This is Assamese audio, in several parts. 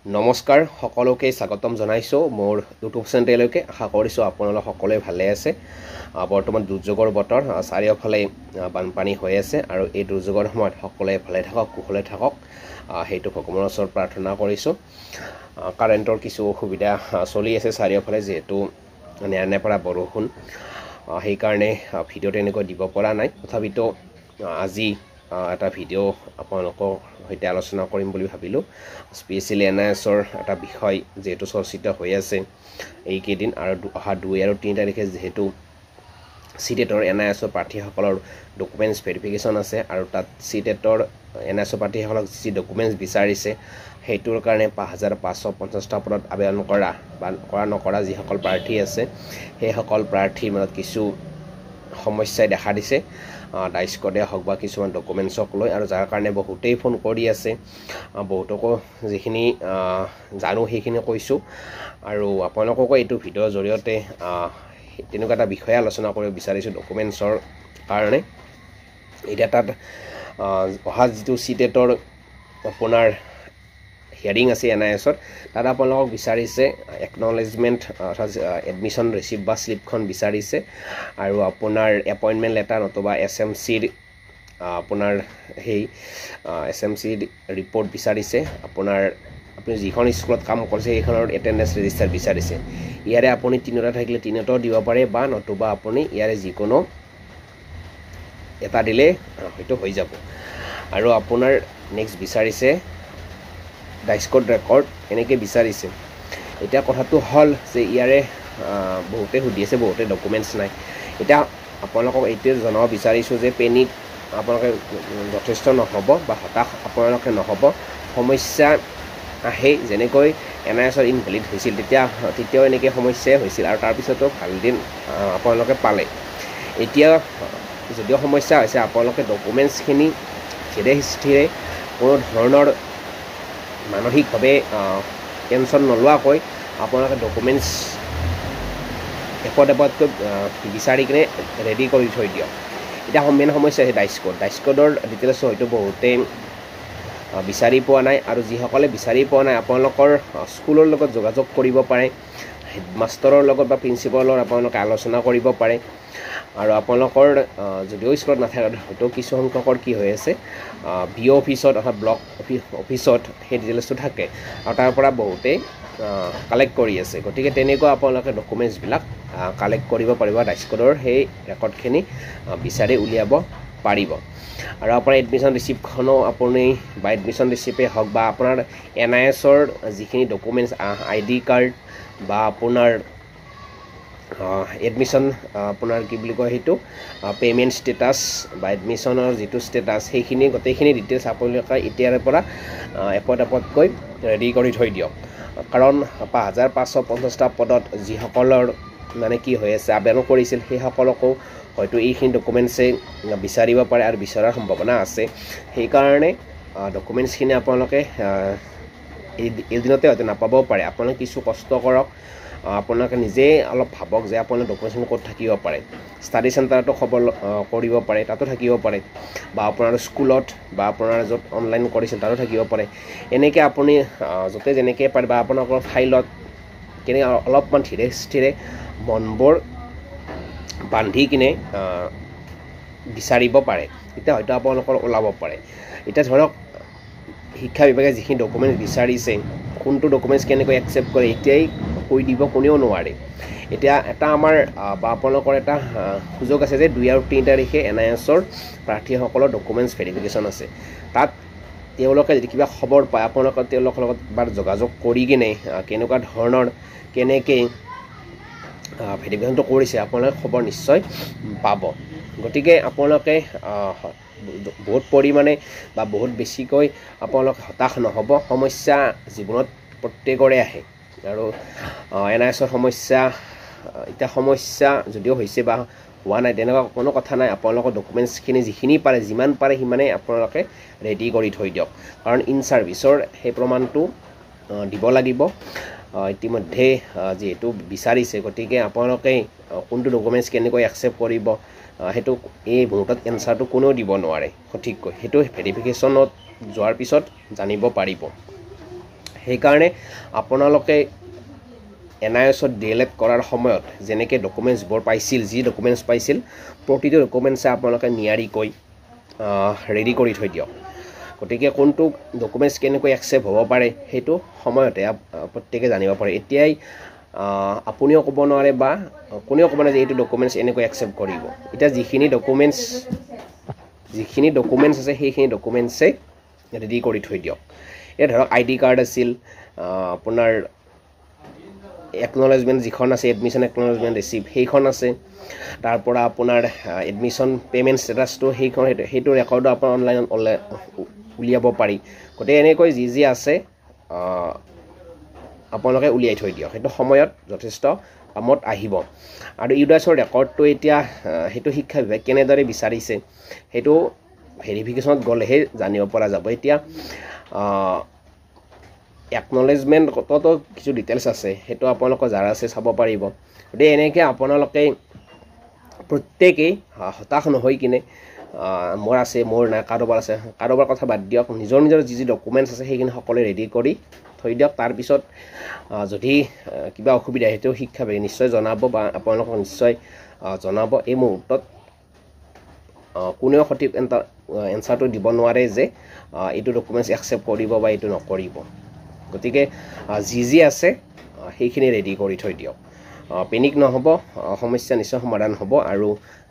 নমস্কাৰ সকলোকে স্বাগতম জনাইছো মোৰ ইউটিউব চেনেললৈকে আশা কৰিছো আপোনালোক সকলোৱে ভালে আছে বৰ্তমান দুৰ্যোগৰ বতৰ চাৰিওফালে বানপানী হৈ আছে আৰু এই দুৰ্যোগৰ সময়ত সকলোৱে ভালে থাকক কুশলে থাকক হেতু ভগৱানৰ ওচৰত প্ৰাৰ্থনা কৰিছো কাৰেণ্টৰ কিছু অসুবিধা চলি আছে চাৰিওফালে যেহেতু নেৰানেপেৰা বৰষুণ সেই কাৰণে ভিডিঅ' তেনেকৈ দিব পৰা নাই তথাপিতো আজি এটা ভিডিঅ' আপোনালোকৰ সৈতে আলোচনা কৰিম বুলি ভাবিলো স্পেশালি এনআইএছৰ এটা বিষয় যেহেতু চৰ্চিত হৈ আছে এই কেইদিন আৰু অহা 2 আৰু 3 তাৰিখে যেহেতু সিটেটৰ এনআইএছৰ প্ৰাৰ্থীসকলৰ ডকুমেন্টছ ভেৰিফিকেশ্যন আছে আৰু তাত সিটেটৰ এনআইএছৰ প্ৰাৰ্থীসকলক যি ডকুমেন্টছ বিচাৰিছে হেতুৰ কাৰণে 5550টা পদত আবেদন কৰা বা নকৰা যিসকল প্ৰাৰ্থী আছে সেই সকল প্ৰাৰ্থীৰ মাজত কিছু সমস্যাই দেখা দিছে ডাইচ কোডে হওক বা কিছুমান ডকুমেন্টছক লৈ আৰু যাৰ কাৰণে বহুতেই ফোন কৰি আছে বহুতকো যিখিনি জানো সেইখিনি কৈছো আৰু আপোনালোককো এইটো ভিডিঅ'ৰ জৰিয়তে তেনেকুৱা এটা বিষয় আলোচনা কৰিব বিচাৰিছো ডকুমেন্টছৰ কাৰণে এটা তাত অহা যিটো সিটেটৰ আপোনাৰ হিয়াৰিং আছে এনআইএছৰ তাত আপোনালোকক বিচাৰিছে একনলেজমেন্ট এডমিশন ৰিসিভ বা স্লিপখন বিচাৰিছে আৰু আপোনাৰ এপইন্টমেন্ট লেটাৰ অথবা এছএমচিৰ আপোনাৰ সেই এছএমচিৰ ৰিপৰ্ট বিচাৰিছে আপোনাৰ আপুনি যিখন স্কুলত কাম কৰিছে সেইখনৰ এটেন্ডেন্স ৰেজিষ্টাৰ বিচাৰিছে ইয়াৰে আপুনি তিনিটা থাকিলে তিনিটাও দিব পাৰে বা নতুবা আপুনি ইয়াৰে যিকোনো এটা দিলে হয়তো হৈ যাব আৰু আপোনাৰ নেক্সট বিচাৰিছে ডাইচ কোড ৰেকৰ্ড এনেকৈ বিচাৰিছে এতিয়া কথাটো হল যে ইয়াৰে বহুতে সুধি আছে বহুতে ডকুমেন্টছ নাই এতিয়া আপোনালোকক এইটোৱে জনাব বিচাৰিছো যে পেনিত আপোনালোকে যথেষ্ট নহব বা হতাশ আপোনালোকে নহব সমস্যা আহে যেনেকৈ এনআইএছৰ ইনভ্যালিড হৈছিল তেতিয়াও এনেকৈ সমস্যাই হৈছিল আৰু তাৰ পিছতো ভাল দিন আপোনালোকে পালে এতিয়া যদিও সমস্যা হৈছে আপোনালোকে ডকুমেন্টছখিনি ধীৰে স্থিৰে কোনো ধৰণৰ মানসিকভাৱে টেনশ্যন নলোৱাকৈ আপোনালোকে ডকুমেন্টছ এপতকৈ বিচাৰি কিনে ৰেডি কৰি থৈ দিয়ক এতিয়া মেইন সমস্যা আছে ডাইচ কোডৰ ডিটেইলছ হয়তো বহুতে বিচাৰি পোৱা নাই আৰু যিসকলে বিচাৰি পোৱা নাই আপোনালোকৰ স্কুলৰ লগত যোগাযোগ কৰিব পাৰে হেডমাষ্টাৰৰ লগত বা প্ৰিন্সিপালৰ লগত আপোনালোকে আলোচনা কৰিব পাৰে আৰু আপোনালোকৰ যদিও স্কুলত নাথাকে হয়তো কিছু সংখ্যকৰ কি হৈ আছে বিঅ অফিচত অথবা ব্লক অফিচত সেই ডিটেইলছটো থাকে আৰু তাৰ পৰা বহুতে কালেক্ট কৰি আছে গতিকে তেনেকুৱা আপোনালোকে ডকুমেন্টছবিলাক কালেক্ট কৰিব পাৰিব ডাইচ কোডৰ সেই ৰেকৰ্ডখিনি বিচাৰি উলিয়াব পাৰিব আৰু আপোনাৰ এডমিশন ৰিসিপ্টখনো আপুনি বা এডমিশন ৰিসিপ্টে হওক বা আপোনাৰ এনআইএছৰ যিখিনি ডকুমেন্টছ আইডি কাৰ্ড বা আপোনাৰ এডমিশন আপোনাৰ কি বুলি কয় হেতু পেমেন্ট ষ্টেটাছ বা এডমিশনৰ যিটো ষ্টেটাছ সেইখিনি গোটেইখিনি ডিটেইলছ আপোনালোকে এতিয়াৰ পৰা এপতকৈ ৰেডি কৰি থৈ দিয়ক কাৰণ 5550টা পদত যিসকলৰ মানে কি হৈ আছে আবেদন কৰিছিল সেই সকলকো হয়তো এইখিনি ডকুমেন্টছে বিচাৰিব পাৰে আৰু বিচৰাৰ সম্ভাৱনা আছে সেই কাৰণে ডকুমেন্টছখিনি আপোনালোকে এই দিনতে হয়তো নাপাবও পাৰে আপোনালোকে কিছু কষ্ট কৰক আপোনালোকে নিজে অলপ ভাবক যে আপোনাৰ ডকুমেন্টছখিনি ক'ত থাকিব পাৰে ষ্টাডি চেণ্টাৰতো খবৰ কৰিব পাৰে তাতো থাকিব পাৰে বা আপোনাৰ স্কুলত বা আপোনাৰ য'ত অনলাইন কৰিছিল তাতো থাকিব পাৰে এনেকৈ আপুনি য'তে যেনেকৈ পাৰে বা আপোনালোকৰ ফাইলত কেনে অলপমান ধীৰে স্থিৰে মনবোৰ বান্ধি কিনে বিচাৰিব পাৰে তেতিয়া হয়তো আপোনালোকৰ ওলাব পাৰে এতিয়া ধৰক শিক্ষা বিভাগে যিখিনি ডকুমেন্টছ বিচাৰিছে কোনটো ডকুমেন্টছ কেনেকৈ একচেপ্ট কৰে এতিয়াই কৈ দিব কোনেও নোৱাৰে এতিয়া এটা আমাৰ বা আপোনালোকৰ এটা সুযোগ আছে যে 2 আৰু 3 তাৰিখে এনআইএছৰ প্ৰাৰ্থীসকলৰ ডকুমেন্টছ ভেৰিফিকেশ্যন আছে তাত তেওঁলোকে যদি কিবা খবৰ পায় আপোনালোকে তেওঁলোকৰ লগত এবাৰ যোগাযোগ কৰি কিনে কেনেকুৱা ধৰণৰ কেনেকৈ ভেৰিফিকেশ্যনটো কৰিছে আপোনালোকে খবৰ নিশ্চয় পাব গতিকে আপোনালোকে বহুত পৰিমাণে বা বহুত বেছিকৈ আপোনালোকে হতাশ নহ'ব সমস্যা জীৱনত প্ৰত্যেকৰে আহে আৰু এনআইএছৰ সমস্যা এতিয়া সমস্যা যদিও হৈছে বা হোৱা নাই তেনেকুৱা কোনো কথা নাই আপোনালোকৰ ডকুমেন্টছখিনি যিখিনি পাৰে যিমান পাৰে সিমানেই আপোনালোকে ৰেডি কৰি থৈ দিয়ক কাৰণ ইন ছাৰ্ভিচৰ সেই প্ৰমাণটো দিব লাগিব ইতিমধ্যে যেহেতু বিচাৰিছে গতিকে আপোনালোকে কোনটো ডকুমেন্টছ কেনেকৈ একচেপ্ট কৰিব হেতু এই মুহূৰ্তত এনসাৰটো কোনেও দিব নোৱাৰে সঠিককৈ হেতু ভেৰিফিকেশ্যনত যোৱাৰ পিছত জানিব পাৰিব সেইকাৰণে আপোনালোকে NISত DLED কৰাৰ সময়ত যেনেকৈ ডকুমেণ্টছবোৰ পাইছিল, যি ডকুমেণ্টছ পাইছিল প্ৰতিটো ডকুমেণ্টছে আপোনালোকে নিয়াৰিকৈ ৰেডি কৰি থৈ দিয়ক। গতিকে কোনটো ডকুমেণ্টছ কেনেকৈ একচেপ্ট হ'ব পাৰে সেইটো সময়তে প্ৰত্যেকে জানিব পাৰে। এতিয়াই আপুনিও ক'ব নোৱাৰে বা কোনেও ক'ব নোৱাৰে যে এইটো ডকুমেণ্টছ এনেকৈ একচেপ্ট কৰিব। এতিয়া যিখিনি ডকুমেণ্টছ আছে সেইখিনি ডকুমেণ্টছে ৰেডি কৰি থৈ দিয়ক। এই ধৰক ID কাৰ্ড আছিল, আপোনাৰ একনলেজমেণ্ট যিখন আছে এডমিশ্যন একনলেজমেণ্ট ৰিচিপ্ট সেইখন আছে, তাৰপৰা আপোনাৰ এডমিশ্যন পে'মেণ্ট ষ্টেটাছটো সেইটো ৰেকৰ্ডো আপোনাৰ অনলাইনত উলিয়াব পাৰি। গতিকে এনেকৈ যি আছে আপোনালোকে উলিয়াই থৈ দিয়ক, সেইটো সময়ত যথেষ্ট কামত আহিব। আৰু ইউডাছৰ ৰেকৰ্ডটো এতিয়া সেইটো শিক্ষা বিভাগ কেনেদৰে বিচাৰিছে সেইটো ভেৰিফিকেশ্যনত গ'লেহে জানিব পৰা যাব। এতিয়া একনলেজমেণ্টতো কিছু ডিটেইলছ আছে, সেইটো আপোনালোকৰ যাৰ আছে চাব পাৰিব। গতিকে এনেকৈ আপোনালোকে প্ৰত্যেকেই হতাশ নহৈ কিনে মোৰ আছে মোৰ নাই কাৰোবাৰ কথা বাদ দিয়ক, নিজৰ যি ডকুমেণ্টছ আছে সেইখিনি সকলোৱে ৰেডি কৰি থৈ দিয়ক। তাৰপিছত যদি কিবা অসুবিধা সেইটো শিক্ষা বিভাগে নিশ্চয় জনাব বা আপোনালোকক নিশ্চয় জনাব। এই মুহূৰ্তত কোনেও সঠিক এনচাৰটো দিব নোৱাৰে যে এইটো ডকুমেণ্টছ একচেপ্ট কৰিব বা এইটো নকৰিব। গতিকে যি আছে সেইখিনি ৰেডি কৰি থৈ দিয়ক, পেনিক নহ'ব, সমস্যা নিশ্চয় সমাধান হ'ব। আৰু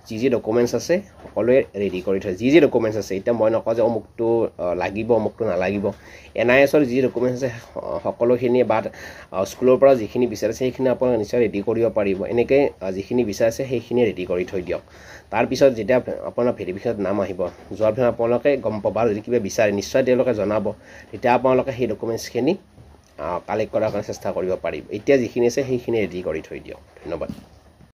যি ডকুমেণ্টছ আছে সকলোৱে ৰেডি কৰি থয়। যি ডকুমেণ্টছ আছে, এতিয়া মই নকওঁ যে অমুকটো লাগিব অমুকটো নালাগিব। NISৰ যি ডকুমেণ্টছ আছে সকলোখিনি বা স্কুলৰ পৰা যিখিনি বিচাৰিছে সেইখিনি আপোনালোকে নিশ্চয় ৰেডি কৰিব পাৰিব। এনেকৈ যিখিনি বিচাৰিছে সেইখিনি ৰেডি কৰি থৈ দিয়ক। তাৰপিছত যেতিয়া আপোনাৰ ভেৰিফিকেশ্যনত নাম আহিব, যোৱাৰ পিছত আপোনালোকে গম পাব। আৰু যদি কিবা বিচাৰে নিশ্চয় তেওঁলোকে জনাব, তেতিয়া আপোনালোকে সেই ডকুমেণ্টছখিনি কালেক্ট কৰাৰ কাৰণে চেষ্টা কৰিব পাৰিব। এতিয়া যিখিনি আছে সেইখিনি ৰেডি কৰি থৈ দিয়ক। ধন্যবাদ।